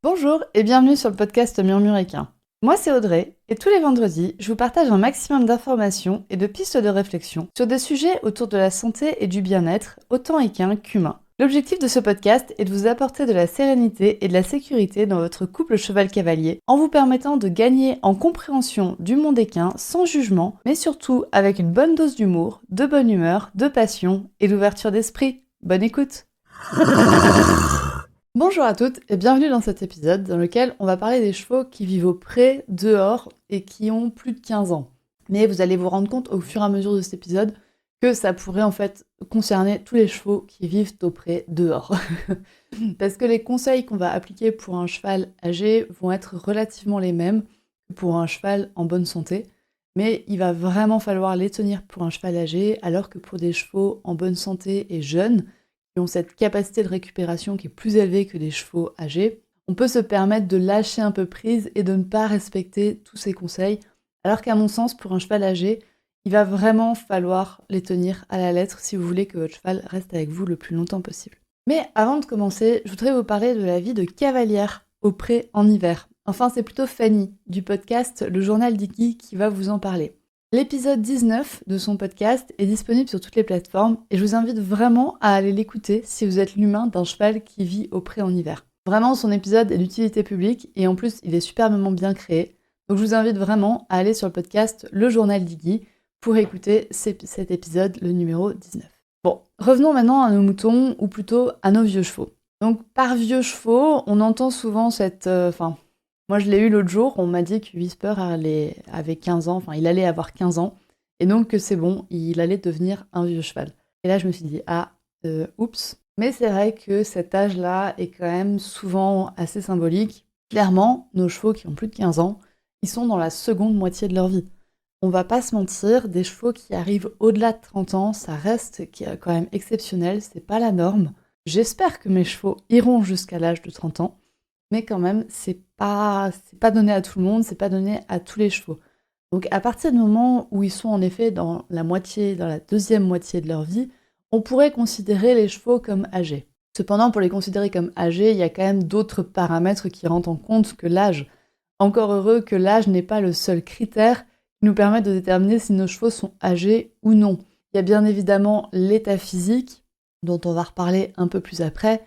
Bonjour et bienvenue sur le podcast Murmuréquin. Moi c'est Audrey et tous les vendredis, je vous partage un maximum d'informations et de pistes de réflexion sur des sujets autour de la santé et du bien-être, autant équin qu'humain. L'objectif de ce podcast est de vous apporter de la sérénité et de la sécurité dans votre couple cheval-cavalier en vous permettant de gagner en compréhension du monde équin sans jugement, mais surtout avec une bonne dose d'humour, de bonne humeur, de passion et d'ouverture d'esprit. Bonne écoute! Bonjour à toutes et bienvenue dans cet épisode dans lequel on va parler des chevaux qui vivent au pré, dehors et qui ont plus de 15 ans. Mais vous allez vous rendre compte au fur et à mesure de cet épisode que ça pourrait en fait concerner tous les chevaux qui vivent au pré, dehors. Parce que les conseils qu'on va appliquer pour un cheval âgé vont être relativement les mêmes que pour un cheval en bonne santé. Mais il va vraiment falloir les tenir pour un cheval âgé alors que pour des chevaux en bonne santé et jeunes, qui ont cette capacité de récupération qui est plus élevée que des chevaux âgés, on peut se permettre de lâcher un peu prise et de ne pas respecter tous ces conseils, alors qu'à mon sens, pour un cheval âgé, il va vraiment falloir les tenir à la lettre si vous voulez que votre cheval reste avec vous le plus longtemps possible. Mais avant de commencer, je voudrais vous parler de la vie de cavalière au pré en hiver. Enfin, c'est plutôt Fanny, du podcast Le Journal d'Iggy, qui va vous en parler. L'épisode 19 de son podcast est disponible sur toutes les plateformes et je vous invite vraiment à aller l'écouter si vous êtes l'humain d'un cheval qui vit au pré en hiver. Vraiment, son épisode est d'utilité publique et en plus, il est superbement bien créé. Donc je vous invite vraiment à aller sur le podcast Le Journal d'Iggy pour écouter cet épisode, le numéro 19. Bon, revenons maintenant à nos moutons, ou plutôt à nos vieux chevaux. Donc par vieux chevaux, on entend souvent cette... Moi, je l'ai eu l'autre jour, on m'a dit que Whisper avait 15 ans, enfin, il allait avoir 15 ans, et donc que c'est bon, il allait devenir un vieux cheval. Et là, je me suis dit, oups. Mais c'est vrai que cet âge-là est quand même souvent assez symbolique. Clairement, nos chevaux qui ont plus de 15 ans, ils sont dans la seconde moitié de leur vie. On va pas se mentir, des chevaux qui arrivent au-delà de 30 ans, ça reste quand même exceptionnel, c'est pas la norme. J'espère que mes chevaux iront jusqu'à l'âge de 30 ans, mais quand même, c'est pas donné à tout le monde, c'est pas donné à tous les chevaux. Donc à partir du moment où ils sont en effet dans la deuxième moitié de leur vie, on pourrait considérer les chevaux comme âgés. Cependant, pour les considérer comme âgés, il y a quand même d'autres paramètres qui rentrent en compte que l'âge. Encore heureux que l'âge n'est pas le seul critère qui nous permet de déterminer si nos chevaux sont âgés ou non. Il y a bien évidemment l'état physique, dont on va reparler un peu plus après,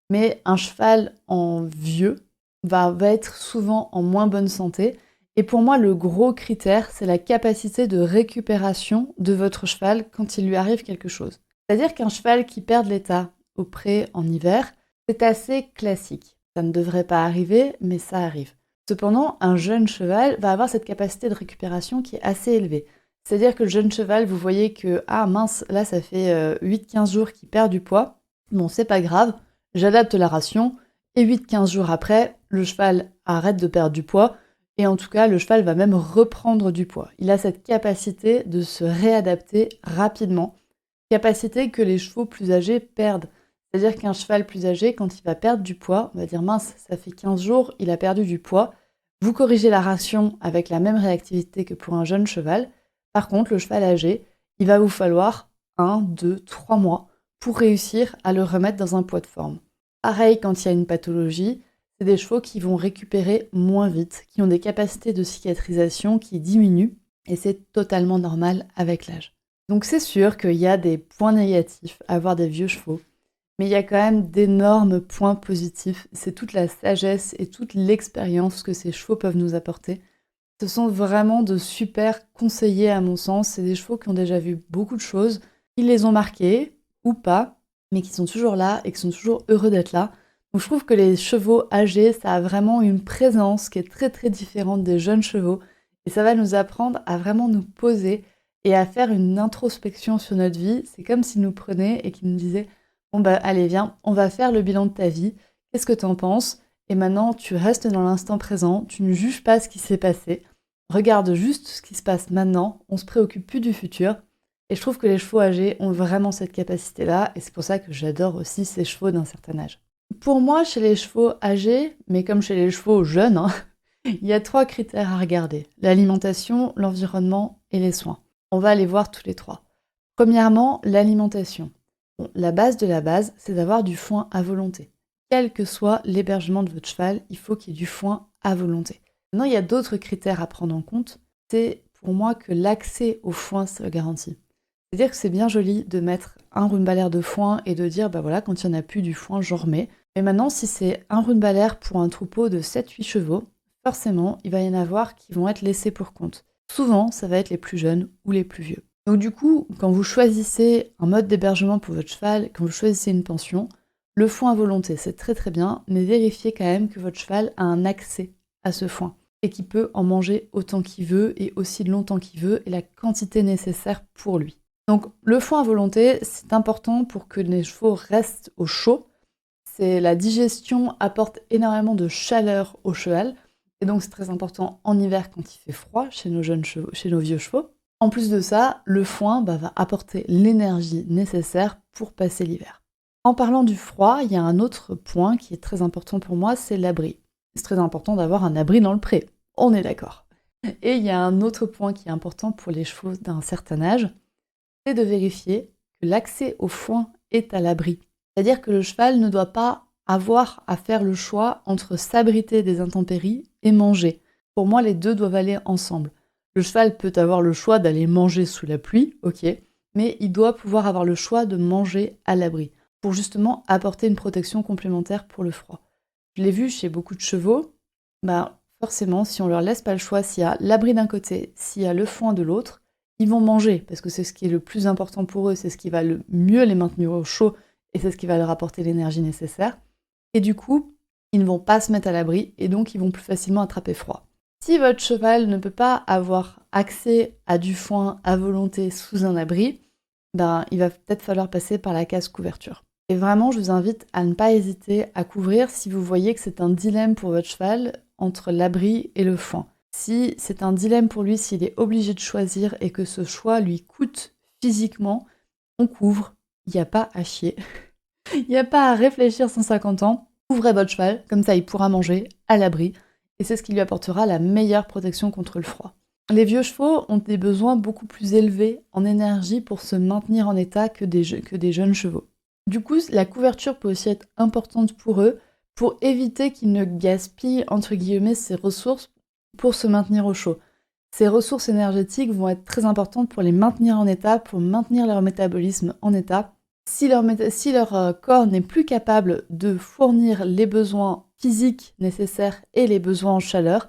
mais un cheval en vieux va être souvent en moins bonne santé. Et pour moi, le gros critère, c'est la capacité de récupération de votre cheval quand il lui arrive quelque chose. C'est-à-dire qu'un cheval qui perd l'état au pré en hiver, c'est assez classique. Ça ne devrait pas arriver, mais ça arrive. Cependant, un jeune cheval va avoir cette capacité de récupération qui est assez élevée. C'est-à-dire que le jeune cheval, vous voyez que, ah mince, là ça fait 8-15 jours qu'il perd du poids. Bon, c'est pas grave, j'adapte la ration, et 8-15 jours après, le cheval arrête de perdre du poids, et en tout cas, le cheval va même reprendre du poids. Il a cette capacité de se réadapter rapidement, capacité que les chevaux plus âgés perdent. C'est-à-dire qu'un cheval plus âgé, quand il va perdre du poids, on va dire mince, ça fait 15 jours, il a perdu du poids. Vous corrigez la ration avec la même réactivité que pour un jeune cheval. Par contre, le cheval âgé, il va vous falloir 1, 2, 3 mois pour réussir à le remettre dans un poids de forme. Pareil, quand il y a une pathologie, c'est des chevaux qui vont récupérer moins vite, qui ont des capacités de cicatrisation qui diminuent, et c'est totalement normal avec l'âge. Donc c'est sûr qu'il y a des points négatifs à avoir des vieux chevaux, mais il y a quand même d'énormes points positifs. C'est toute la sagesse et toute l'expérience que ces chevaux peuvent nous apporter. Ce sont vraiment de super conseillers à mon sens. C'est des chevaux qui ont déjà vu beaucoup de choses, qui les ont marqués ou pas, mais qui sont toujours là et qui sont toujours heureux d'être là. Donc je trouve que les chevaux âgés, ça a vraiment une présence qui est très très différente des jeunes chevaux. Et ça va nous apprendre à vraiment nous poser et à faire une introspection sur notre vie. C'est comme s'ils nous prenaient et qu'ils nous disaient « Bon bah allez viens, on va faire le bilan de ta vie. Qu'est-ce que t'en penses ? Et maintenant tu restes dans l'instant présent, tu ne juges pas ce qui s'est passé. Regarde juste ce qui se passe maintenant, on se préoccupe plus du futur. » Et je trouve que les chevaux âgés ont vraiment cette capacité-là, et c'est pour ça que j'adore aussi ces chevaux d'un certain âge. Pour moi, chez les chevaux âgés, mais comme chez les chevaux jeunes, il y a 3 critères à regarder. L'alimentation, l'environnement et les soins. On va les voir tous les 3. Premièrement, l'alimentation. Bon, la base de la base, c'est d'avoir du foin à volonté. quel que soit l'hébergement de votre cheval, il faut qu'il y ait du foin à volonté. Maintenant, il y a d'autres critères à prendre en compte. C'est pour moi que l'accès au foin soit garanti. C'est-à-dire que c'est bien joli de mettre un rumbalère de foin et de dire, bah voilà, quand il n'y en a plus du foin, j'en remets. Mais maintenant, si c'est un rumbalère pour un troupeau de 7-8 chevaux, forcément, il va y en avoir qui vont être laissés pour compte. Souvent, ça va être les plus jeunes ou les plus vieux. Donc du coup, quand vous choisissez un mode d'hébergement pour votre cheval, quand vous choisissez une pension, le foin à volonté, c'est très très bien, mais vérifiez quand même que votre cheval a un accès à ce foin et qu'il peut en manger autant qu'il veut et aussi longtemps qu'il veut et la quantité nécessaire pour lui. Donc le foin à volonté, c'est important pour que les chevaux restent au chaud. La digestion apporte énormément de chaleur au cheval et donc c'est très important en hiver quand il fait froid chez nos jeunes chevaux, chez nos vieux chevaux. En plus de ça, le foin va apporter l'énergie nécessaire pour passer l'hiver. En parlant du froid, il y a un autre point qui est très important pour moi, c'est l'abri. C'est très important d'avoir un abri dans le pré, on est d'accord. Et il y a un autre point qui est important pour les chevaux d'un certain âge, c'est de vérifier que l'accès au foin est à l'abri. C'est-à-dire que le cheval ne doit pas avoir à faire le choix entre s'abriter des intempéries et manger. Pour moi, les deux doivent aller ensemble. Le cheval peut avoir le choix d'aller manger sous la pluie, ok, mais il doit pouvoir avoir le choix de manger à l'abri, pour justement apporter une protection complémentaire pour le froid. Je l'ai vu chez beaucoup de chevaux, forcément, si on leur laisse pas le choix, s'il y a l'abri d'un côté, s'il y a le foin de l'autre, ils vont manger, parce que c'est ce qui est le plus important pour eux, c'est ce qui va le mieux les maintenir au chaud, et c'est ce qui va leur apporter l'énergie nécessaire. Et du coup, ils ne vont pas se mettre à l'abri, et donc ils vont plus facilement attraper froid. Si votre cheval ne peut pas avoir accès à du foin à volonté sous un abri, il va peut-être falloir passer par la case couverture. Et vraiment, je vous invite à ne pas hésiter à couvrir si vous voyez que c'est un dilemme pour votre cheval entre l'abri et le foin. Si c'est un dilemme pour lui, s'il est obligé de choisir et que ce choix lui coûte physiquement, on couvre. Il n'y a pas à chier. Il n'y a pas à réfléchir 150 ans. Couvrez votre cheval, comme ça il pourra manger à l'abri. Et c'est ce qui lui apportera la meilleure protection contre le froid. Les vieux chevaux ont des besoins beaucoup plus élevés en énergie pour se maintenir en état que des jeunes chevaux. Du coup, la couverture peut aussi être importante pour eux, pour éviter qu'ils ne gaspillent, entre guillemets, ses ressources pour se maintenir au chaud. Ces ressources énergétiques vont être très importantes pour les maintenir en état, pour maintenir leur métabolisme en état. Si leur corps n'est plus capable de fournir les besoins physiques nécessaires et les besoins en chaleur,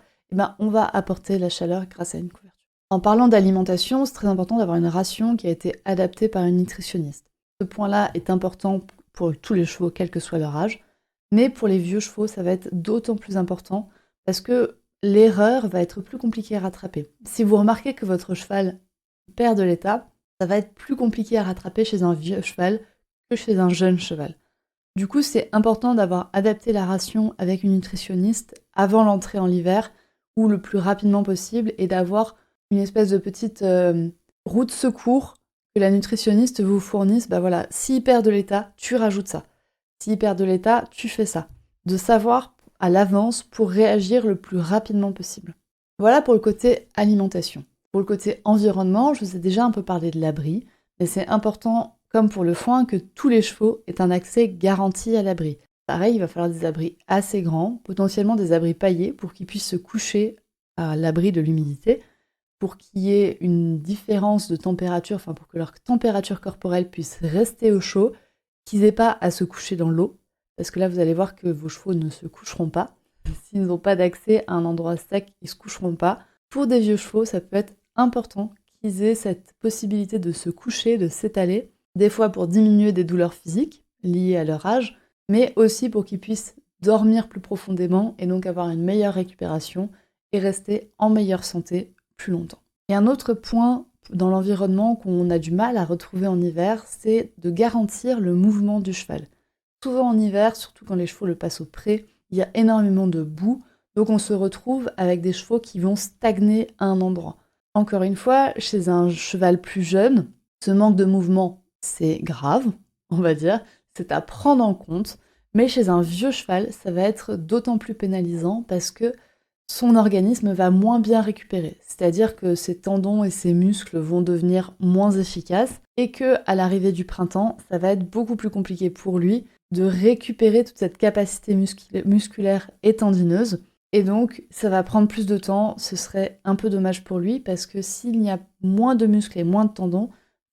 on va apporter la chaleur grâce à une couverture. En parlant d'alimentation, c'est très important d'avoir une ration qui a été adaptée par une nutritionniste. Ce point-là est important pour tous les chevaux, quel que soit leur âge, mais pour les vieux chevaux, ça va être d'autant plus important parce que l'erreur va être plus compliquée à rattraper. Si vous remarquez que votre cheval perd de l'état, ça va être plus compliqué à rattraper chez un vieux cheval que chez un jeune cheval. Du coup, c'est important d'avoir adapté la ration avec une nutritionniste avant l'entrée en l'hiver ou le plus rapidement possible et d'avoir une espèce de petite roue de secours que la nutritionniste vous fournisse. S'il perd de l'état, tu rajoutes ça. S'il perd de l'état, tu fais ça. De savoir à l'avance pour réagir le plus rapidement possible. Voilà pour le côté alimentation. Pour le côté environnement, je vous ai déjà un peu parlé de l'abri, mais c'est important, comme pour le foin, que tous les chevaux aient un accès garanti à l'abri. Pareil, il va falloir des abris assez grands, potentiellement des abris paillés, pour qu'ils puissent se coucher à l'abri de l'humidité, pour qu'il y ait une différence de température, pour que leur température corporelle puisse rester au chaud, qu'ils n'aient pas à se coucher dans l'eau, parce que là, vous allez voir que vos chevaux ne se coucheront pas. S'ils n'ont pas d'accès à un endroit sec, ils ne se coucheront pas. Pour des vieux chevaux, ça peut être important qu'ils aient cette possibilité de se coucher, de s'étaler, des fois pour diminuer des douleurs physiques liées à leur âge, mais aussi pour qu'ils puissent dormir plus profondément et donc avoir une meilleure récupération et rester en meilleure santé plus longtemps. Et un autre point dans l'environnement qu'on a du mal à retrouver en hiver, c'est de garantir le mouvement du cheval. Souvent en hiver, surtout quand les chevaux le passent au pré, il y a énormément de boue, donc on se retrouve avec des chevaux qui vont stagner à un endroit. Encore une fois, chez un cheval plus jeune, ce manque de mouvement, c'est grave, on va dire, c'est à prendre en compte, mais chez un vieux cheval, ça va être d'autant plus pénalisant parce que son organisme va moins bien récupérer, c'est-à-dire que ses tendons et ses muscles vont devenir moins efficaces et que à l'arrivée du printemps, ça va être beaucoup plus compliqué pour lui de récupérer toute cette capacité musculaire et tendineuse. Et donc, ça va prendre plus de temps, ce serait un peu dommage pour lui, parce que s'il y a moins de muscles et moins de tendons,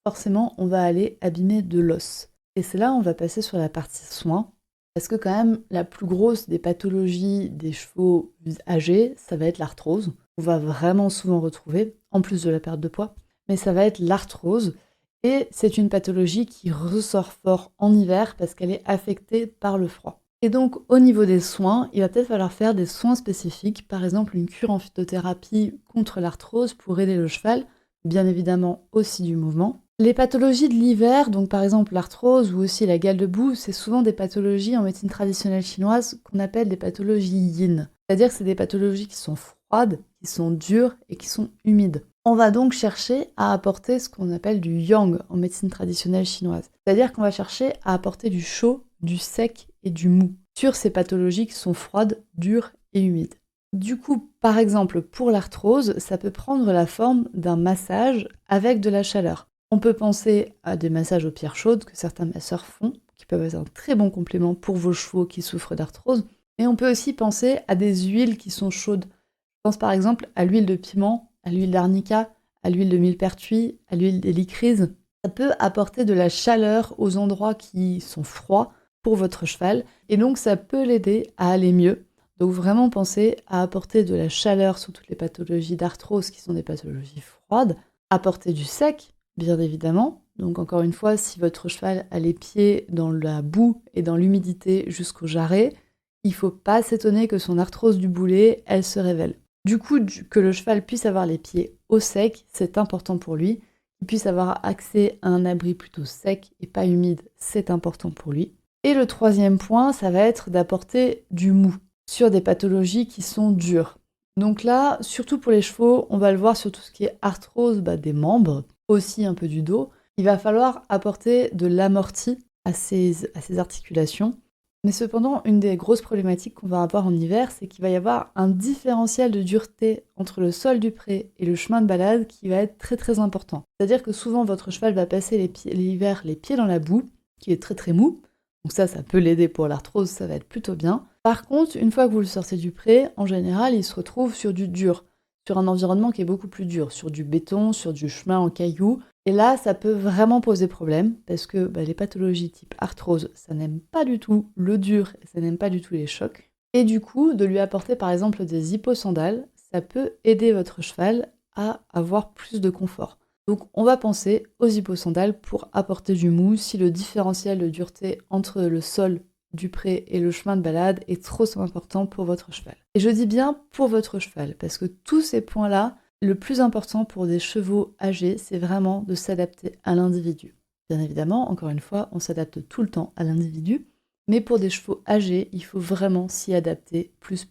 forcément, on va aller abîmer de l'os. Et c'est là où on va passer sur la partie soins, parce que quand même, la plus grosse des pathologies des chevaux âgés, ça va être l'arthrose. On va vraiment souvent retrouver, en plus de la perte de poids, mais ça va être l'arthrose. Et c'est une pathologie qui ressort fort en hiver parce qu'elle est affectée par le froid. Et donc, au niveau des soins, il va peut-être falloir faire des soins spécifiques, par exemple une cure en phytothérapie contre l'arthrose pour aider le cheval, bien évidemment aussi du mouvement. Les pathologies de l'hiver, donc par exemple l'arthrose ou aussi la gale de boue, c'est souvent des pathologies en médecine traditionnelle chinoise qu'on appelle des pathologies yin. C'est-à-dire que c'est des pathologies qui sont froides, qui sont dures et qui sont humides. On va donc chercher à apporter ce qu'on appelle du yang en médecine traditionnelle chinoise. C'est-à-dire qu'on va chercher à apporter du chaud, du sec et du mou sur ces pathologies qui sont froides, dures et humides. Du coup, par exemple, pour l'arthrose, ça peut prendre la forme d'un massage avec de la chaleur. On peut penser à des massages aux pierres chaudes que certains masseurs font, qui peuvent être un très bon complément pour vos chevaux qui souffrent d'arthrose. Et on peut aussi penser à des huiles qui sont chaudes. Je pense par exemple à l'huile de piment, à l'huile d'arnica, à l'huile de millepertuis, à l'huile d'hélicryse. Ça peut apporter de la chaleur aux endroits qui sont froids pour votre cheval, et donc ça peut l'aider à aller mieux. Donc vraiment pensez à apporter de la chaleur sur toutes les pathologies d'arthrose qui sont des pathologies froides, apporter du sec, bien évidemment. Donc encore une fois, si votre cheval a les pieds dans la boue et dans l'humidité jusqu'au jarret, il ne faut pas s'étonner que son arthrose du boulet, elle se révèle. Du coup, que le cheval puisse avoir les pieds au sec, c'est important pour lui. Qu'il puisse avoir accès à un abri plutôt sec et pas humide, c'est important pour lui. Et le troisième point, ça va être d'apporter du mou sur des pathologies qui sont dures. Donc là, surtout pour les chevaux, on va le voir sur tout ce qui est arthrose des membres, aussi un peu du dos. Il va falloir apporter de l'amorti à ces articulations. Mais cependant, une des grosses problématiques qu'on va avoir en hiver, c'est qu'il va y avoir un différentiel de dureté entre le sol du pré et le chemin de balade qui va être très très important. C'est-à-dire que souvent, votre cheval va passer l'hiver les pieds dans la boue, qui est très très mou. Donc ça peut l'aider pour l'arthrose, ça va être plutôt bien. Par contre, une fois que vous le sortez du pré, en général, il se retrouve sur du dur, sur un environnement qui est beaucoup plus dur, sur du béton, sur du chemin en cailloux. Et là, ça peut vraiment poser problème, parce que les pathologies type arthrose, ça n'aime pas du tout le dur, et ça n'aime pas du tout les chocs. Et du coup, de lui apporter par exemple des hipposandales, ça peut aider votre cheval à avoir plus de confort. Donc on va penser aux hipposandales pour apporter du mou si le différentiel de dureté entre le sol du pré et le chemin de balade est trop important pour votre cheval. Et je dis bien pour votre cheval, parce que tous ces points-là, le plus important pour des chevaux âgés, c'est vraiment de s'adapter à l'individu. Bien évidemment, encore une fois, on s'adapte tout le temps à l'individu, mais pour des chevaux âgés, il faut vraiment s'y adapter plus.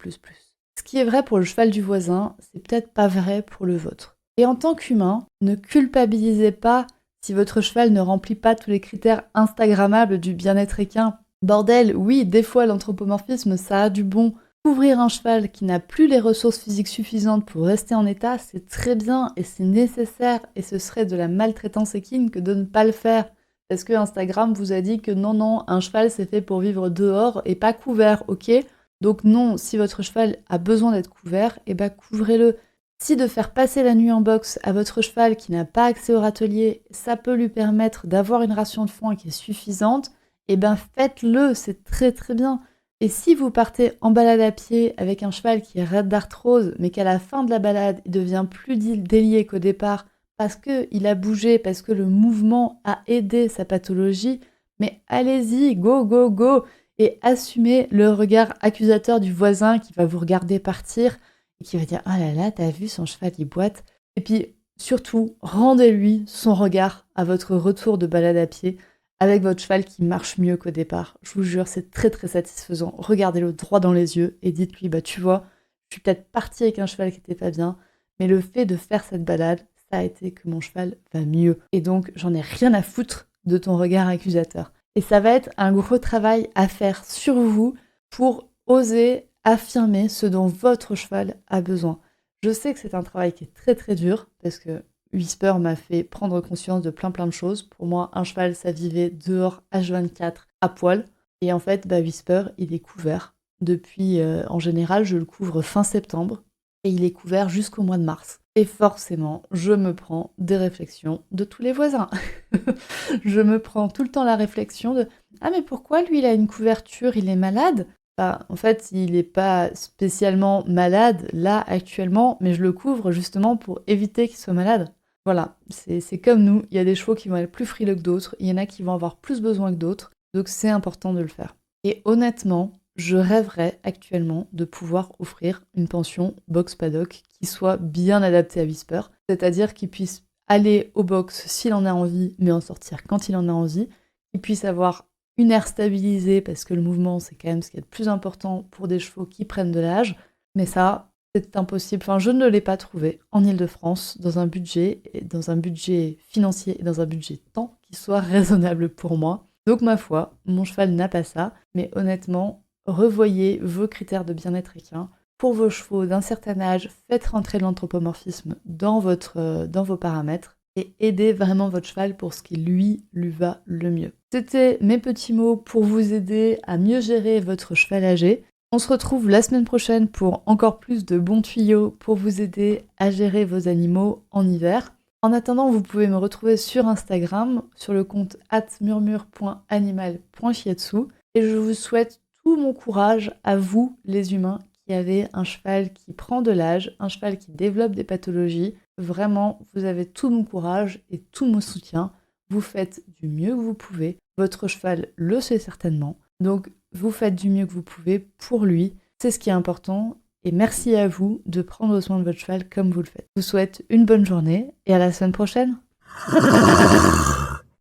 Ce qui est vrai pour le cheval du voisin, c'est peut-être pas vrai pour le vôtre. Et en tant qu'humain, ne culpabilisez pas si votre cheval ne remplit pas tous les critères instagrammables du bien-être équin. Bordel, oui, des fois l'anthropomorphisme, ça a du bon. Couvrir un cheval qui n'a plus les ressources physiques suffisantes pour rester en état, c'est très bien et c'est nécessaire, et ce serait de la maltraitance équine que de ne pas le faire. Parce que Instagram vous a dit que non, un cheval c'est fait pour vivre dehors et pas couvert, ok ? Donc non, si votre cheval a besoin d'être couvert, couvrez-le. Si de faire passer la nuit en boxe à votre cheval qui n'a pas accès au râtelier, ça peut lui permettre d'avoir une ration de foin qui est suffisante, faites-le, c'est très très bien. Et si vous partez en balade à pied avec un cheval qui est raide d'arthrose, mais qu'à la fin de la balade, il devient plus délié qu'au départ, parce qu'il a bougé, parce que le mouvement a aidé sa pathologie, mais allez-y, go, et assumez le regard accusateur du voisin qui va vous regarder partir, et qui va dire « Oh là là, t'as vu, son cheval, il boite ?» Et puis, surtout, rendez-lui son regard à votre retour de balade à pied, avec votre cheval qui marche mieux qu'au départ. Je vous jure, c'est très très satisfaisant. Regardez-le droit dans les yeux et dites-lui, tu vois, je suis peut-être partie avec un cheval qui était pas bien, mais le fait de faire cette balade, ça a été que mon cheval va mieux. Et donc, j'en ai rien à foutre de ton regard accusateur. Et ça va être un gros travail à faire sur vous pour oser affirmer ce dont votre cheval a besoin. Je sais que c'est un travail qui est très très dur, parce que Whisper m'a fait prendre conscience de plein de choses. Pour moi, un cheval, ça vivait dehors H24 à poil. Et en fait, Whisper, il est couvert depuis, en général, je le couvre fin septembre, et il est couvert jusqu'au mois de mars. Et forcément, je me prends des réflexions de tous les voisins. Je me prends tout le temps la réflexion de « Ah mais pourquoi lui il a une couverture, il est malade ?» En fait, il n'est pas spécialement malade là actuellement, mais je le couvre justement pour éviter qu'il soit malade. Voilà, c'est comme nous, il y a des chevaux qui vont être plus frileux que d'autres, il y en a qui vont avoir plus besoin que d'autres, donc c'est important de le faire. Et honnêtement, je rêverais actuellement de pouvoir offrir une pension box paddock qui soit bien adaptée à Whisper, c'est-à-dire qu'il puisse aller au box s'il en a envie, mais en sortir quand il en a envie, qu'il puisse avoir une aire stabilisée, parce que le mouvement, c'est quand même ce qui est le plus important pour des chevaux qui prennent de l'âge. Mais ça, c'est impossible. Enfin, je ne l'ai pas trouvé en Île-de-France, dans un budget financier et dans un budget temps qui soit raisonnable pour moi. Donc, ma foi, mon cheval n'a pas ça. Mais honnêtement, revoyez vos critères de bien-être équin. Pour vos chevaux d'un certain âge, faites rentrer de l'anthropomorphisme dans vos paramètres et aidez vraiment votre cheval pour ce qui lui va le mieux. C'était mes petits mots pour vous aider à mieux gérer votre cheval âgé. On se retrouve la semaine prochaine pour encore plus de bons tuyaux pour vous aider à gérer vos animaux en hiver. En attendant, vous pouvez me retrouver sur Instagram, sur le compte @murmure.animal.shiatsu, et je vous souhaite tout mon courage à vous, les humains, qui avez un cheval qui prend de l'âge, un cheval qui développe des pathologies. Vraiment, vous avez tout mon courage et tout mon soutien. Vous faites du mieux que vous pouvez. Votre cheval le sait certainement. Donc, vous faites du mieux que vous pouvez pour lui. C'est ce qui est important. Et merci à vous de prendre soin de votre cheval comme vous le faites. Je vous souhaite une bonne journée et à la semaine prochaine.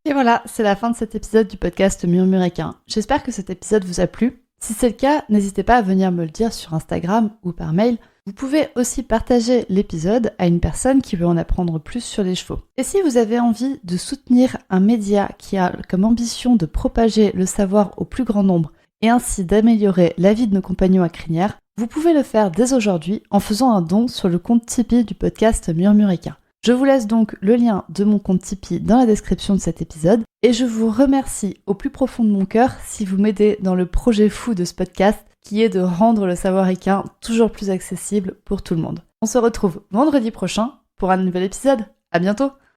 Et voilà, c'est la fin de cet épisode du podcast Murmure Équin. J'espère que cet épisode vous a plu. Si c'est le cas, n'hésitez pas à venir me le dire sur Instagram ou par mail. Vous pouvez aussi partager l'épisode à une personne qui veut en apprendre plus sur les chevaux. Et si vous avez envie de soutenir un média qui a comme ambition de propager le savoir au plus grand nombre et ainsi d'améliorer la vie de nos compagnons à crinière, vous pouvez le faire dès aujourd'hui en faisant un don sur le compte Tipeee du podcast Murmure Équin. Je vous laisse donc le lien de mon compte Tipeee dans la description de cet épisode et je vous remercie au plus profond de mon cœur si vous m'aidez dans le projet fou de ce podcast qui est de rendre le savoir équin toujours plus accessible pour tout le monde. On se retrouve vendredi prochain pour un nouvel épisode. À bientôt!